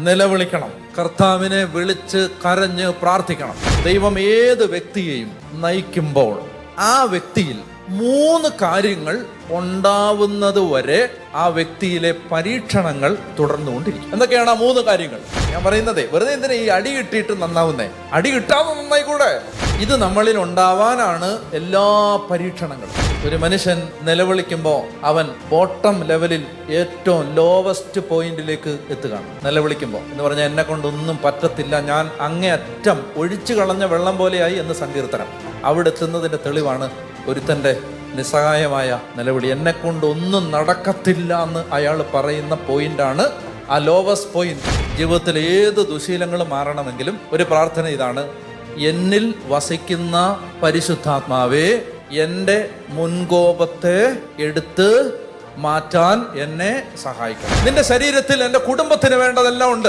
നിലവിളിക്കണം. കർത്താവിനെ വിളിച്ച് കരഞ്ഞ് പ്രാർത്ഥിക്കണം. ദൈവം ഏത് വ്യക്തിയെയും നയിക്കുമ്പോൾ ആ വ്യക്തിയിൽ 3 കാര്യങ്ങൾ ഉണ്ടാവുന്നത് വരെ ആ വ്യക്തിയിലെ പരീക്ഷണങ്ങൾ തുടർന്നുകൊണ്ടിരിക്കും. എന്തൊക്കെയാണ് ആ 3 കാര്യങ്ങൾ? ഞാൻ പറയുന്നത് വെറുതെ എന്തിനാ ഈ അടി കിട്ടിയിട്ട് നന്നാവുന്നേ? അടി കിട്ടാതെ നന്നായിക്കൂടെ? ഇത് നമ്മളിൽ ഉണ്ടാവാനാണ് എല്ലാ പരീക്ഷണങ്ങളും. ഒരു മനുഷ്യൻ നിലവിളിക്കുമ്പോൾ അവൻ ബോട്ടം ലെവലിൽ ഏറ്റവും ലോവസ്റ്റ് പോയിന്റിലേക്ക് എത്തുകയാണ്. നിലവിളിക്കുമ്പോൾ എന്ന് പറഞ്ഞാൽ എന്നെ കൊണ്ടൊന്നും പറ്റത്തില്ല, ഞാൻ അങ്ങേയറ്റം ഒഴിച്ചു കളഞ്ഞ വെള്ളം പോലെയായി എന്ന് സങ്കീർത്തനം. അവിടെ എത്തുന്നതിന്റെ തെളിവാണ് ഒരുത്തന്റെ നിസ്സഹായമായ നിലവിളി. എന്നെ കൊണ്ടൊന്നും നടക്കത്തില്ല എന്ന് അയാൾ പറയുന്ന പോയിന്റാണ് ആ ലോവസ്റ്റ് പോയിന്റ്. ജീവിതത്തിൽ ഏത് ദുശീലങ്ങളും മാറണമെങ്കിലും ഒരു പ്രാർത്ഥന ഇതാണ്: എന്നിൽ വസിക്കുന്ന പരിശുദ്ധാത്മാവേ, എൻ്റെ മുൻകോപത്തെ എടുത്ത് മാറ്റാൻ എന്നെ സഹായിക്കണം. നിന്റെ ശരീരത്തിൽ എൻ്റെ കുടുംബത്തിന് വേണ്ടതെല്ലാം ഉണ്ട്.